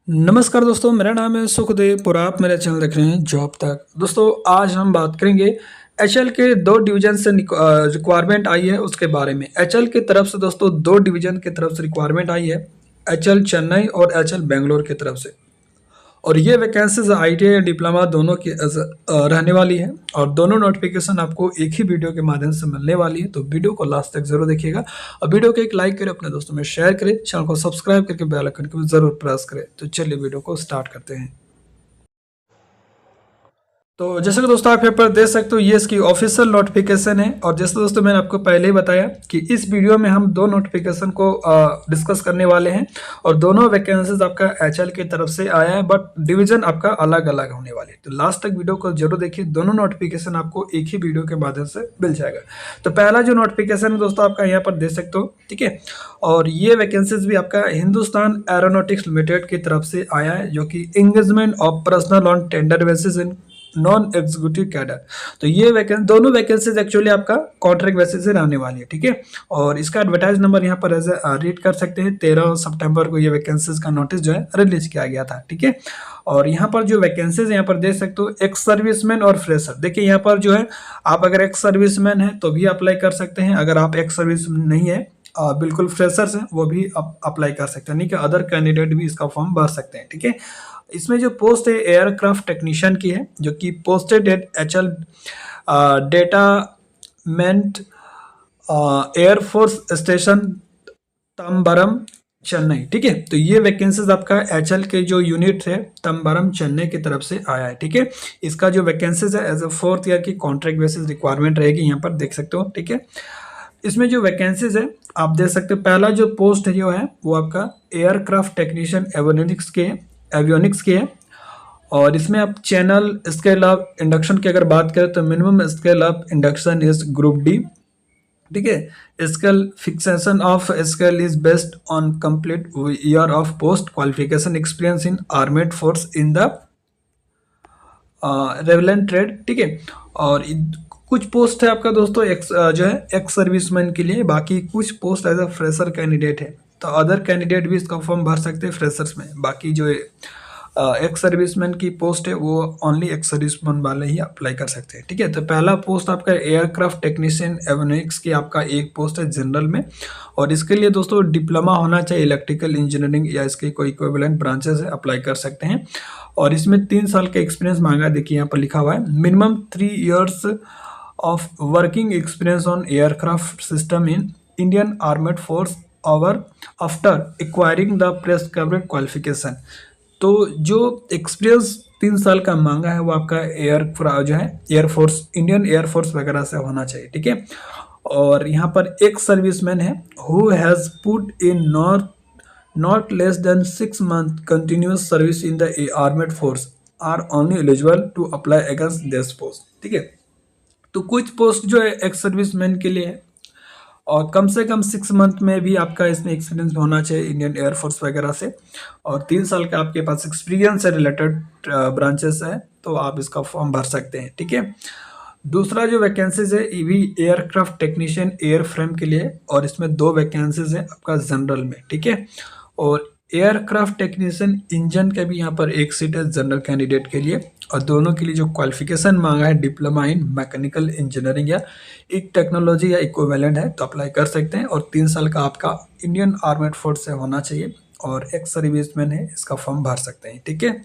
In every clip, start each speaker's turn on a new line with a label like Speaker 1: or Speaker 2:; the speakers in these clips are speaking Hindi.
Speaker 1: नमस्कार दोस्तों, मेरा नाम है सुखदेव और आप मेरा चैनल देख रहे हैं जॉब तक। दोस्तों आज हम बात करेंगे एचएल के दो डिवीजन से रिक्वायरमेंट आई है उसके बारे में। एचएल की तरफ से दोस्तों दो डिवीजन की तरफ से रिक्वायरमेंट आई है, एचएल चेन्नई और एचएल बेंगलोर की तरफ से। और ये वैकेंसीज आईटीआई और डिप्लोमा दोनों की रहने वाली है और दोनों नोटिफिकेशन आपको एक ही वीडियो के माध्यम से मिलने वाली है। तो वीडियो को लास्ट तक जरूर देखिएगा और वीडियो को एक लाइक करें, अपने दोस्तों में शेयर करें, चैनल को सब्सक्राइब करके बेल आइकन को जरूर प्रेस करें। तो चलिए वीडियो को स्टार्ट करते हैं। तो जैसे कि दोस्तों आप यहाँ पर देख सकते हो ये इसकी ऑफिशियल नोटिफिकेशन है। और जैसे दोस्तों मैंने आपको पहले ही बताया कि इस वीडियो में हम दो नोटिफिकेशन को डिस्कस करने वाले हैं और दोनों वैकेंसीज आपका एचएल की तरफ से आया है, बट डिवीजन आपका अलग अलग होने वाले हैं। तो लास्ट तक वीडियो को जरूर देखिए, दोनों नोटिफिकेशन आपको एक ही वीडियो के माध्यम से मिल जाएगा। तो पहला जो नोटिफिकेशन है दोस्तों आपका यहाँ पर देख सकते हो, ठीक है। और ये वैकेंसीज भी आपका हिंदुस्तान एरोनॉटिक्स लिमिटेड की तरफ से आया है, जो कि engagement of personal on tender basis in non executive cadre. तो ये दोनों वैकेंसीज एक्चुअली आपका कॉन्ट्रैक्ट बेसिस से आने वाली है, ठीक है। और इसका एडवर्टाइज नंबर यहाँ पर एज रीड कर सकते हैं। 13 सितंबर को ये वैकेंसीज का नोटिस जो है रिलीज किया गया था, ठीक है। और यहाँ पर जो वैकेंसीज यहाँ पर देख सकते हो, एक्स सर्विसमैन और फ्रेशर। देखिए यहाँ पर जो है आप अगर एक्स सर्विसमैन है तो भी अप्लाई कर सकते हैं, अगर आप एक्स सर्विस नहीं है बिल्कुल फ्रेशर्स हैं वो भी अप्लाई कर सकते हैं, नहीं कि अदर कैंडिडेट भी इसका फॉर्म भर सकते हैं, ठीक है। इसमें जो पोस्ट है एयरक्राफ्ट टेक्नीशियन की है, जो कि posted at HL detachment air force station Tambaram Chennai, ठीक है। तो ये वैकेंसीज आपका एचएल के जो यूनिट है तंबरम चेन्नई की तरफ से आया है, ठीक है। इसका जो वैकेंसीज है एज ए 4th ईयर की कॉन्ट्रैक्ट बेसिस रिक्वायरमेंट रहेगी, यहाँ पर देख सकते हो, ठीक है। इसमें जो वैकेंसीज है आप देख सकते हो, पहला जो पोस्ट है जो है वो आपका एयरक्राफ्ट टेक्नीशियन एवियोनिक्स के है। और इसमें आप चैनल स्केल ऑफ इंडक्शन की अगर बात करें तो minimum scale of induction is group D, ठीक है। Scale fixation of scale is based on complete year of post qualification experience in armed force in the relevant trade, ठीक है। और कुछ पोस्ट है आपका दोस्तों जो है एक्स सर्विसमैन के लिए, बाकी कुछ post as a fresher candidate है। तो अदर कैंडिडेट भी इसका फॉर्म भर सकते हैं फ्रेशर्स में। बाकी जो एक्स सर्विसमैन की पोस्ट है वो ओनली एक्स सर्विसमैन वाले ही अप्लाई कर सकते हैं, ठीक है। तो पहला पोस्ट आपका एयरक्राफ्ट टेक्नीशियन एवियोनिक्स की आपका एक पोस्ट है जनरल में। और इसके लिए दोस्तों डिप्लोमा होना चाहिए इलेक्ट्रिकल इंजीनियरिंग या इसके कोई इक्विवेलेंट ब्रांचेस है, अप्लाई कर सकते हैं। और इसमें 3 साल का एक्सपीरियंस मांगा है, देखिए यहाँ पर लिखा हुआ है minimum 3 years of working experience on aircraft system in Indian Armed Force over after acquiring the prescribed qualification। तो जो एक्सपीरियंस 3 साल का मांगा है वो आपका जो है एयरफोर्स, इंडियन एयरफोर्स वगैरह से होना चाहिए, ठीक है। और यहाँ पर एक सर्विसमैन है who has put in not less than 6 month continuous service in the armed force are only eligible to apply against this post, ठीक है। तो कुछ पोस्ट जो है एक्स सर्विसमैन के लिए है और कम से कम 6 month में भी आपका इसमें एक्सपीरियंस होना चाहिए इंडियन एयरफोर्स वगैरह से, और 3 साल का आपके पास एक्सपीरियंस है रिलेटेड ब्रांचेस है, तो आप इसका फॉर्म भर सकते हैं, ठीक है। दूसरा जो वैकेंसीज है ये भी एयरक्राफ्ट टेक्नीशियन एयर फ्रेम के लिए, और इसमें 2 वैकेंसीज है आपका जनरल में, ठीक है। और एयरक्राफ्ट टेक्नीशियन इंजन का भी यहाँ पर एक सीट है जनरल कैंडिडेट के लिए, और दोनों के लिए जो क्वालिफिकेशन मांगा है डिप्लोमा इन मैकेनिकल इंजीनियरिंग या एक टेक्नोलॉजी या इक्विवेलेंट है, तो अप्लाई कर सकते हैं। और 3 साल का आपका इंडियन आर्मेड फोर्स से होना चाहिए और एक्स सर्विसमैन है, इसका फॉर्म भर सकते हैं, ठीक है।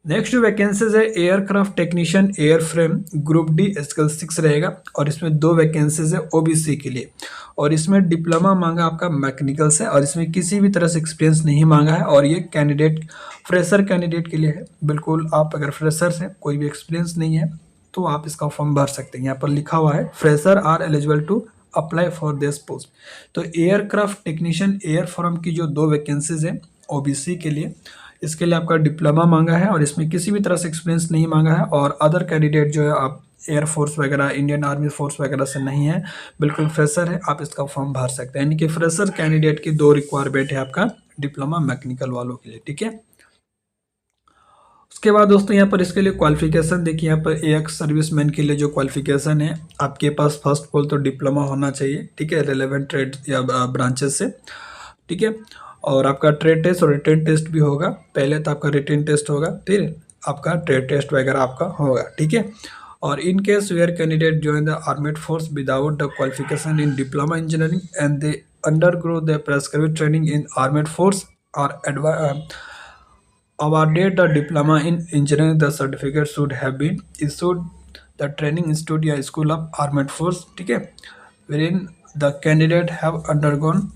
Speaker 1: नेक्स्ट जो वैकेंसीज है aircraft technician air frame group D scale 6 रहेगा, और इसमें 2 वैकेंसीज है ओबीसी के लिए, और इसमें डिप्लोमा मांगा आपका मैकेनिकल से, और इसमें किसी भी तरह से एक्सपीरियंस नहीं मांगा है। और ये कैंडिडेट फ्रेशर कैंडिडेट के लिए है, बिल्कुल आप अगर फ्रेशर्स हैं, कोई भी एक्सपीरियंस नहीं है, तो आप इसका फॉर्म भर सकते हैं। यहाँ पर लिखा हुआ है fresher are eligible to apply for this post. तो एयरक्राफ्ट टेक्नीशियन एयर फ्रेम की जो 2 वैकेंसीज है ओबीसी के लिए, इसके लिए आपका डिप्लोमा मांगा है और इसमें किसी भी तरह से एक्सपीरियंस नहीं मांगा है। और अदर कैंडिडेट जो है आप एयरफोर्स वगैरह इंडियन आर्मी फोर्स वगैरह से नहीं है, बिल्कुल फ्रेशर है, आप इसका फॉर्म भर सकते हैं। यानी कि फ्रेशर कैंडिडेट की 2 रिक्वायरमेंट है आपका डिप्लोमा मैकेनिकल वालों के लिए, ठीक है। उसके बाद दोस्तों यहाँ पर इसके लिए क्वालिफिकेशन देखिए, यहाँ पर एक सर्विसमैन के लिए जो क्वालिफिकेशन है आपके पास फर्स्ट ऑफ ऑल तो डिप्लोमा होना चाहिए, ठीक है, रिलेवेंट ट्रेड या ब्रांचेस से, ठीक है। और आपका ट्रेड टेस्ट और रिटन टेस्ट भी होगा। पहले तो आपका रिटन टेस्ट होगा, फिर आपका ट्रेड टेस्ट वगैरह आपका होगा, ठीक है। और in case where candidate join the armed force without the qualification in diploma engineering and they undergo the prescribed training in armed force or awarded the diploma in engineering, the certificate should have been issued the training institute या school of armed force, ठीक है, wherein the candidate have undergone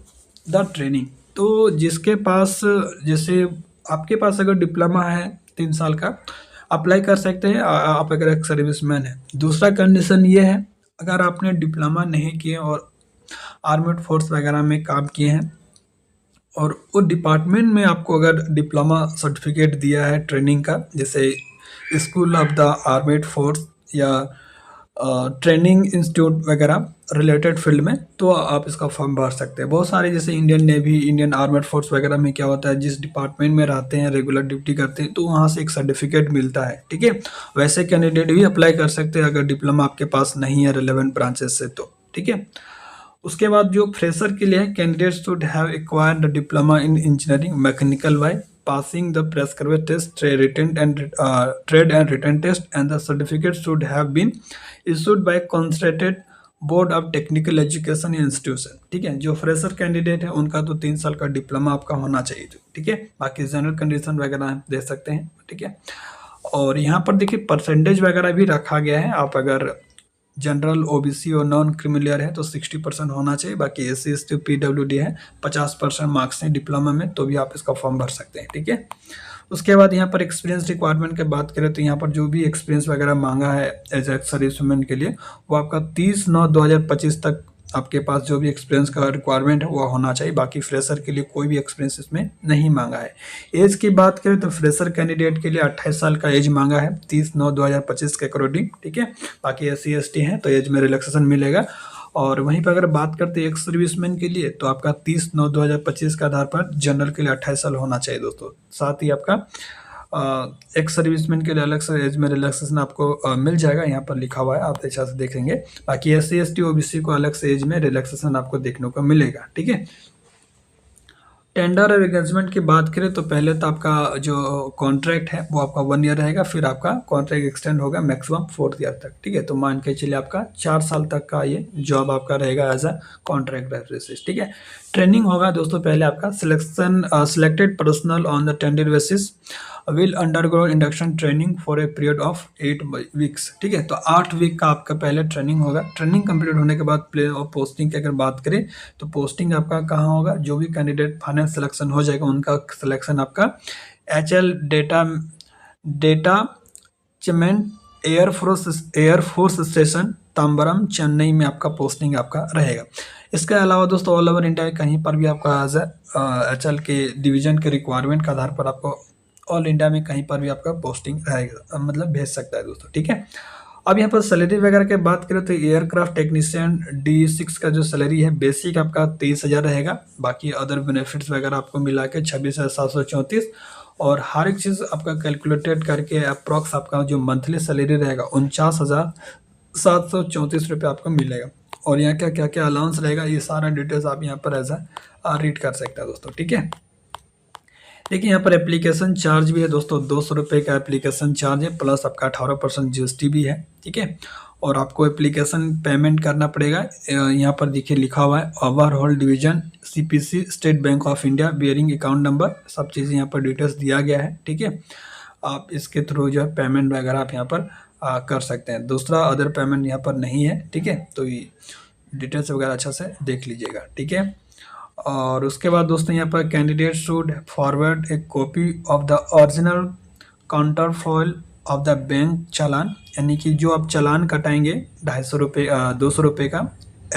Speaker 1: the training। तो जिसके पास, जैसे आपके पास अगर डिप्लोमा है 3 साल का, अप्लाई कर सकते हैं आप अगर एक सर्विसमैन है। दूसरा कंडीशन ये है, अगर आपने डिप्लोमा नहीं किए और आर्मेड फोर्स वगैरह में काम किए हैं और उस डिपार्टमेंट में आपको अगर डिप्लोमा सर्टिफिकेट दिया है ट्रेनिंग का, जैसे school of the armed force या ट्रेनिंग इंस्टीट्यूट वगैरह रिलेटेड फील्ड में, तो आप इसका फॉर्म भर सकते हैं। बहुत सारे जैसे Indian navy, Indian armed force वगैरह में क्या होता है, जिस डिपार्टमेंट में रहते हैं, रेगुलर ड्यूटी करते हैं, तो वहाँ से एक सर्टिफिकेट मिलता है, ठीक है। वैसे कैंडिडेट भी अप्लाई कर सकते हैं अगर डिप्लोमा आपके पास नहीं है रिलेवेंट ब्रांचेस से, तो ठीक है। उसके बाद जो फ्रेशर के लिए है, candidate should have acquired the diploma in engineering mechanical by passing the prescribed test, trade and written test, and the certificate should have been issued by concentrated board of technical education institution, ठीक है। जो फ्रेशर कैंडिडेट है उनका तो 3 साल का डिप्लोमा आपका होना चाहिए, ठीक है। बाकी जनरल कंडीशन वगैरह दे सकते हैं, ठीक है। और यहाँ पर देखिए परसेंटेज वगैरह भी रखा गया है। आप अगर जनरल, ओबीसी और नॉन क्रिमिलियर है तो 60% होना चाहिए। बाकी SC ST PWD है 50% मार्क्स हैं डिप्लोमा में, तो भी आप इसका फॉर्म भर सकते हैं, ठीक है। उसके बाद यहाँ पर एक्सपीरियंस रिक्वायरमेंट की बात करें तो यहाँ पर जो भी एक्सपीरियंस वगैरह मांगा है एज ए सर्विस वुमेन के लिए, वो आपका 30/9/2025 तक आपके पास जो भी एक्सपीरियंस का रिक्वायरमेंट है वो होना चाहिए। बाकी फ्रेशर के लिए कोई भी एक्सपीरियंस इसमें नहीं मांगा है। एज की बात करें तो फ्रेशर कैंडिडेट के लिए 28 साल का एज मांगा है 30/9/2025 के अकॉर्डिंग, ठीक है। बाकी SC ST है तो एज में रिलैक्सेशन मिलेगा। और वहीं पर अगर बात करते हैं एक्स सर्विसमैन के लिए, तो आपका 30/9/2025 के आधार पर जनरल के लिए 28 साल होना चाहिए दोस्तों। साथ ही आपका एक्स सर्विसमैन के लिए अलग से एज में रिलैक्सेशन आपको मिल जाएगा, यहाँ पर लिखा हुआ है, आप अच्छा से देखेंगे। बाकी SC ST OBC को अलग से एज में रिलैक्सेशन आपको देखने को मिलेगा, ठीक है। टेंडर और एंगेजमेंट की बात करें तो पहले तो आपका जो कॉन्ट्रैक्ट है वो आपका 1 ईयर रहेगा, फिर आपका कॉन्ट्रैक्ट एक्सटेंड होगा मैक्सिमम 4th ईयर तक, ठीक है। तो मान के चलिए आपका 4 साल तक का ये जॉब आपका रहेगा एज अ कॉन्ट्रैक्ट बेसिस, ठीक है। ट्रेनिंग होगा दोस्तों, पहले आपका selected personal on the tender basis will undergo induction training for a period of 8 weeks, ठीक है। तो 8 वीक का आपका पहले ट्रेनिंग होगा। ट्रेनिंग कंप्लीट होने के बाद प्ले और पोस्टिंग की अगर बात करें तो पोस्टिंग आपका कहाँ होगा, जो भी कैंडिडेट फाइनल सिलेक्शन हो जाएगा उनका सिलेक्शन आपका HL detachment air force station Tambaram Chennai में आपका पोस्टिंग आपका रहेगा। इसके अलावा दोस्तों ऑल ओवर इंडिया कहीं पर भी आपका एज HL के डिवीजन के रिक्वायरमेंट के आधार पर आपको ऑल इंडिया में कहीं पर भी आपका पोस्टिंग रहेगा, मतलब भेज सकता है दोस्तों, ठीक है। अब यहाँ पर सैलरी वगैरह की बात करें तो एयरक्राफ्ट टेक्नीशियन D6 का जो सैलरी है बेसिक आपका 23,000 रहेगा। बाकी अदर बेनिफिट्स वगैरह आपको मिला के 26,734, और हर एक चीज़ आपका कैलकुलेटेड करके अप्रॉक्स आपका जो मंथली सैलरी रहेगा 49,734 रुपये आपको मिलेगा। और यहाँ क्या क्या क्या अलाउंस रहेगा ये सारा डिटेल्स आप यहाँ पर एज रीड कर सकते हैं दोस्तों, ठीक है। देखिए यहाँ पर एप्लीकेशन चार्ज भी है दोस्तों, 200 रुपये का एप्लीकेशन चार्ज है, प्लस आपका 18% GST भी है, ठीक है। और आपको एप्लीकेशन पेमेंट करना पड़ेगा, यहाँ पर देखिए लिखा हुआ है overall division CPC state bank of India bearing account number, सब चीज़ें यहाँ पर डिटेल्स दिया गया है, ठीक है। आप इसके थ्रू जो है पेमेंट वगैरह आप यहाँ पर कर सकते हैं। दूसरा अदर पेमेंट यहाँ पर नहीं है, ठीक है। तो ये डिटेल्स वगैरह अच्छा से देख लीजिएगा, ठीक है। और उसके बाद दोस्तों यहाँ पर candidate should forward a copy of the original counterfoil of the bank चालान, यानी कि जो आप चालान कटाएंगे 250 रुपये 200 रुपये का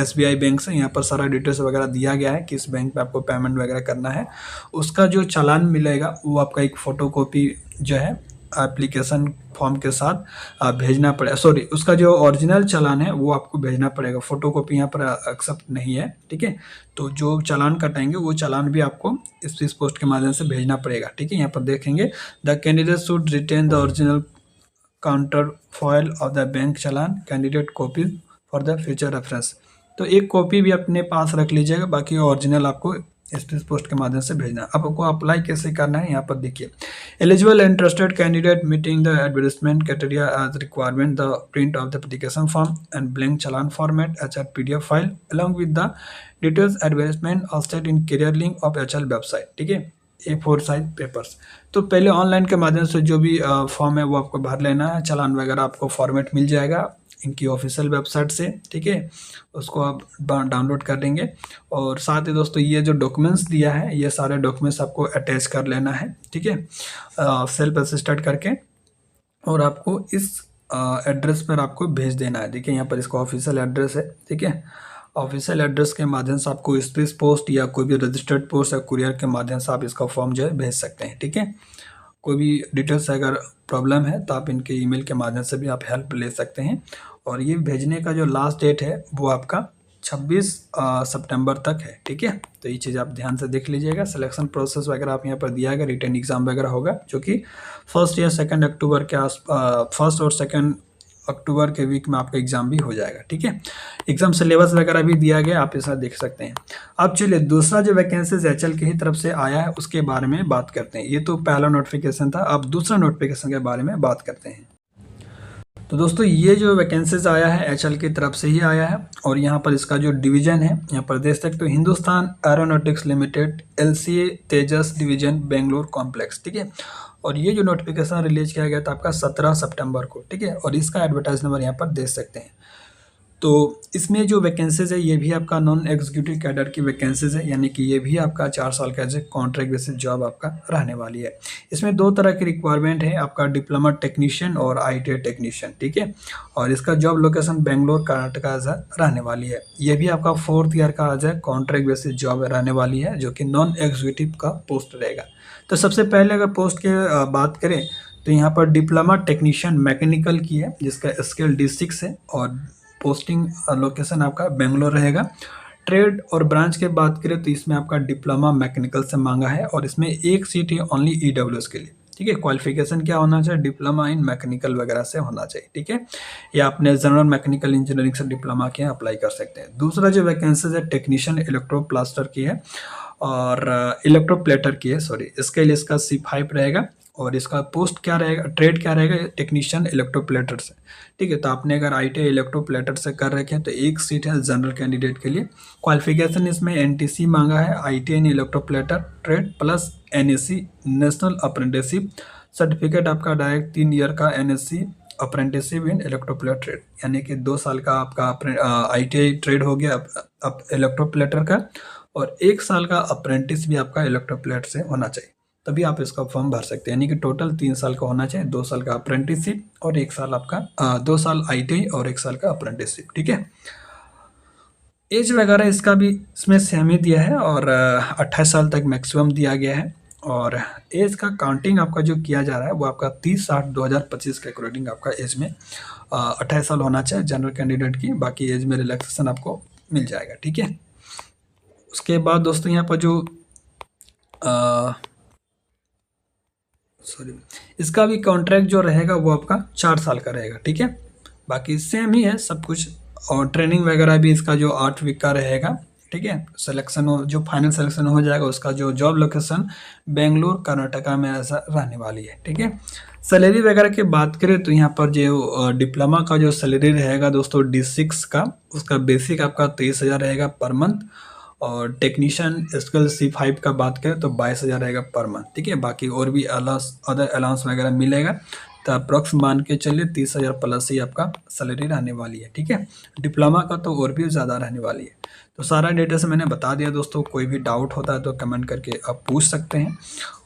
Speaker 1: SBI बैंक से, यहाँ पर सारा डिटेल्स वगैरह दिया गया है किस बैंक पे आपको पेमेंट वगैरह करना है। उसका जो चालान मिलेगा वो आपका एक फ़ोटोकॉपी जो है एप्लीकेशन फॉर्म के साथ भेजना पड़ेगा। सॉरी, उसका जो ओरिजिनल चालान है वो आपको भेजना पड़ेगा, फोटोकॉपी यहाँ पर एक्सेप्ट नहीं है, ठीक है। तो जो चालान कटाएंगे वो चालान भी आपको स्पीड पोस्ट के माध्यम से भेजना पड़ेगा, ठीक है। यहाँ पर देखेंगे the candidate should retain the original counterfoil of the bank challan candidate copy for the future reference. तो एक कॉपी भी अपने पास रख लीजिएगा, बाकी ओरिजिनल आपको स्पीड पोस्ट के माध्यम से भेजना है। अब आपको अप्लाई कैसे करना है यहाँ पर देखिए, eligible interested candidate meeting the advertisement criteria as requirement the print of the application form and blank challan format each PDF file along with the details advertisement hosted in career link of HL website, ठीक है, A4 साइज पेपर्स। तो पहले ऑनलाइन के माध्यम से जो भी फॉर्म है वो आपको भर लेना है, चालान वगैरह आपको फॉर्मेट मिल जाएगा इनकी ऑफिशियल वेबसाइट से, ठीक है, उसको आप डाउनलोड कर देंगे। और साथ ही दोस्तों ये जो डॉक्यूमेंट्स दिया है ये सारे डॉक्यूमेंट्स आपको अटैच कर लेना है, ठीक है, सेल्फ असिस्टेड करके, और आपको इस एड्रेस पर आपको भेज देना है। देखिए यहाँ पर इसका ऑफिशियल एड्रेस है, ठीक है, ऑफिशियल एड्रेस के माध्यम से आपको स्पीड पोस्ट या कोई भी रजिस्टर्ड पोस्ट या कुरियर के माध्यम से आप इसका फॉर्म जो है भेज सकते हैं, ठीक है। कोई भी डिटेल्स अगर प्रॉब्लम है तो आप इनके ईमेल के माध्यम से भी आप हेल्प ले सकते हैं। और ये भेजने का जो लास्ट डेट है वो आपका 26 सितंबर तक है, ठीक है। तो ये चीज़ आप ध्यान से देख लीजिएगा। सिलेक्शन प्रोसेस वगैरह आप यहाँ पर दिया गया, रिटन एग्जाम वगैरह होगा जो कि 1 या 2 अक्टूबर के 1 और 2 अक्टूबर के वीक में आपका एग्जाम भी हो जाएगा, ठीक है। एग्जाम सिलेबस वगैरह भी दिया गया, आप ऐसा देख सकते हैं। अब चलिए दूसरा जो वैकेंसीज HL की ही तरफ से आया है उसके बारे में बात करते हैं। ये तो पहला नोटिफिकेशन था, अब दूसरा नोटिफिकेशन के बारे में बात करते हैं। तो दोस्तों ये जो वैकेंसीज आया है HL की तरफ से ही आया है, और यहाँ पर इसका जो डिवीजन है यहाँ पर देख सकते हो, हिंदुस्तान एरोनॉटिक्स लिमिटेड LCA तेजस डिवीजन बेंगलोर कॉम्प्लेक्स, ठीक है। और ये जो नोटिफिकेशन रिलीज किया गया था आपका 17 सितंबर को, ठीक है, और इसका एडवर्टाइज नंबर यहाँ पर देख सकते हैं। तो इसमें जो वैकेंसीज है ये भी आपका नॉन एग्जीक्यूटिव कैडर की वैकेंसीज है, यानी कि ये भी आपका 4 साल का as a contract basis job आपका रहने वाली है। इसमें 2 तरह की रिक्वायरमेंट है, आपका डिप्लोमा टेक्नीशियन और ITI टेक्नीशियन, ठीक है। और इसका job location Bangalore Karnataka as रहने वाली है। ये भी आपका 4th ईयर का as a contract basis job रहने वाली है, जो कि नॉन एग्जीक्यूटिव का पोस्ट रहेगा। तो सबसे पहले अगर पोस्ट की बात करें तो यहाँ पर डिप्लोमा टेक्नीशियन मैकेनिकल की है, जिसका स्केल D6 है, और पोस्टिंग लोकेशन आपका बेंगलोर रहेगा। ट्रेड और ब्रांच के बात करें तो इसमें आपका डिप्लोमा मैकेनिकल से मांगा है, और इसमें एक सीट है ओनली EWS के लिए, ठीक है। क्वालिफिकेशन क्या होना चाहिए, डिप्लोमा इन मैकेनिकल वगैरह से होना चाहिए, ठीक है, या आपने जनरल मैकेनिकल इंजीनियरिंग से डिप्लोमा किया अप्लाई कर सकते हैं। दूसरा जो वैकेंसीज है टेक्नीशियन इलेक्ट्रोप्लास्टर की है और इलेक्ट्रोप्लेटर की है, सॉरी, इसके लिए इसका C5 रहेगा। और इसका पोस्ट क्या रहेगा, ट्रेड क्या रहेगा, टेक्नीशियन इलेक्ट्रोप्लेटर से, ठीक है। तो आपने अगर ITI इलेक्ट्रोप्लेटर से कर रखे हैं तो एक सीट है जनरल कैंडिडेट के लिए। क्वालिफिकेशन इसमें NTC मांगा है, ITI in electroplater trade plus NAC national apprenticeship certificate, आपका डायरेक्ट 3 ईयर का NSC apprenticeship in electroplater trade, यानी कि 2 साल का आपका ITI ट्रेड हो गया अब इलेक्ट्रोप्लेटर का, और 1 साल का अप्रेंटिस भी आपका इलेक्ट्रोप्लेटर से होना चाहिए, तभी आप इसका फॉर्म भर सकते हैं। यानी कि टोटल 3 साल का होना चाहिए, 2 साल का अप्रेंटिसशिप और 1 साल आपका 2 साल ITI और 1 साल का अप्रेंटिसशिप, ठीक है। एज वगैरह इसका भी इसमें सेम ही दिया है, और 28 साल तक मैक्सिमम दिया गया है। और एज का काउंटिंग आपका जो किया जा रहा है वो आपका 30/8/2025 के अकॉर्डिंग आपका एज में 28 साल होना चाहिए जनरल कैंडिडेट की, बाकी एज में रिलैक्सेशन आपको मिल जाएगा, ठीक है। उसके बाद दोस्तों यहाँ पर जो सॉरी, इसका भी कॉन्ट्रैक्ट जो रहेगा वो आपका 4 साल का रहेगा, ठीक है। बाकी सेम ही है सब कुछ, और ट्रेनिंग वगैरह भी इसका जो 8 वीक का रहेगा, ठीक है। सिलेक्शन हो, जो फाइनल सिलेक्शन हो जाएगा उसका जो जॉब लोकेशन बेंगलोर कर्नाटका में ऐसा रहने वाली है, ठीक है। सैलरी वगैरह की बात करें तो यहाँ पर जो डिप्लोमा का जो सैलरी रहेगा दोस्तों D6 का, उसका बेसिक आपका 23,000 रहेगा पर मंथ, और टेक्नीशियन स्किल C5 का बात करें तो 22,000 रहेगा पर मंथ, ठीक है। बाकी और भी अदर अलाउंस वगैरह मिलेगा, तो अप्रॉक्स मान के चलिए 30,000 प्लस ही आपका सैलरी रहने वाली है, ठीक है। डिप्लोमा का तो और भी ज़्यादा रहने वाली है। तो सारा डिटेल्स मैंने बता दिया दोस्तों, कोई भी डाउट होता है तो कमेंट करके आप पूछ सकते हैं।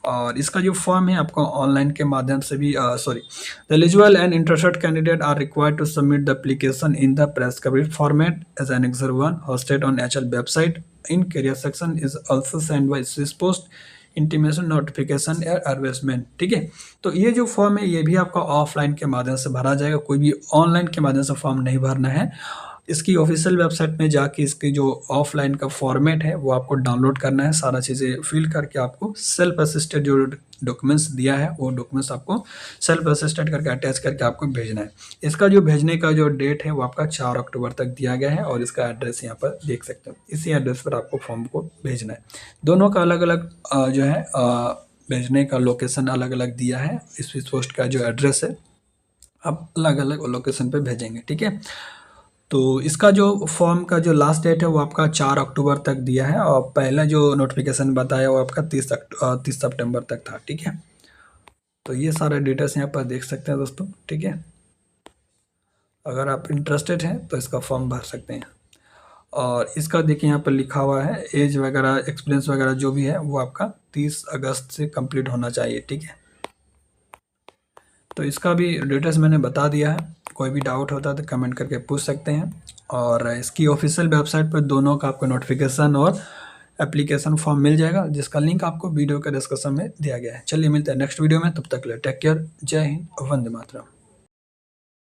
Speaker 1: और इसका जो फॉर्म है आपको ऑनलाइन के माध्यम से भी the eligible and interested candidate are required to submit the application in the prescribed format as annexure 1 hosted on HL website in career section is also send by Swiss post intimation notification या एडवर्टाइजमेंट, ठीक है। तो ये जो फॉर्म है ये भी आपका ऑफलाइन के माध्यम से भरा जाएगा, कोई भी ऑनलाइन के माध्यम से फॉर्म नहीं भरना है। इसकी ऑफिशियल वेबसाइट में जाके इसकी जो ऑफलाइन का फॉर्मेट है वो आपको डाउनलोड करना है, सारा चीज़ें फिल करके आपको सेल्फ असिस्टेड जो डॉक्यूमेंट्स दिया है वो डॉक्यूमेंट्स आपको सेल्फ असिस्टेड करके अटैच करके आपको भेजना है। इसका जो भेजने का जो डेट है वो आपका 4 अक्टूबर तक दिया गया है और इसका एड्रेस यहाँ पर देख सकते हो। इसी एड्रेस पर आपको फॉर्म को भेजना है। दोनों का अलग अलग जो है भेजने का लोकेशन अलग अलग दिया है। स्पीड पोस्ट का जो एड्रेस है आप अलग अलग लोकेशन पे भेजेंगे, ठीक है। तो इसका जो फॉर्म का जो लास्ट डेट है वो आपका 4 अक्टूबर तक दिया है और पहला जो नोटिफिकेशन बताया वो आपका 30 सितंबर तक था, ठीक है। तो ये सारे डिटेल्स यहाँ पर देख सकते हैं दोस्तों, ठीक है। अगर आप इंटरेस्टेड हैं तो इसका फॉर्म भर सकते हैं। और इसका देखिए यहाँ पर लिखा हुआ है एज वगैरह एक्सपीरियंस वगैरह जो भी है वो आपका 30 अगस्त से कंप्लीट होना चाहिए, ठीक है। तो इसका भी डिटेल्स मैंने बता दिया है। कोई भी डाउट होता है तो कमेंट करके पूछ सकते हैं। और इसकी ऑफिशियल वेबसाइट पर दोनों का आपको नोटिफिकेशन और एप्लीकेशन फॉर्म मिल जाएगा, जिसका लिंक आपको वीडियो के डिस्क्रिप्शन में दिया गया है। चलिए मिलते हैं नेक्स्ट वीडियो में, तब तक के लिए टेक केयर, जय हिंद, वंदे मातरम।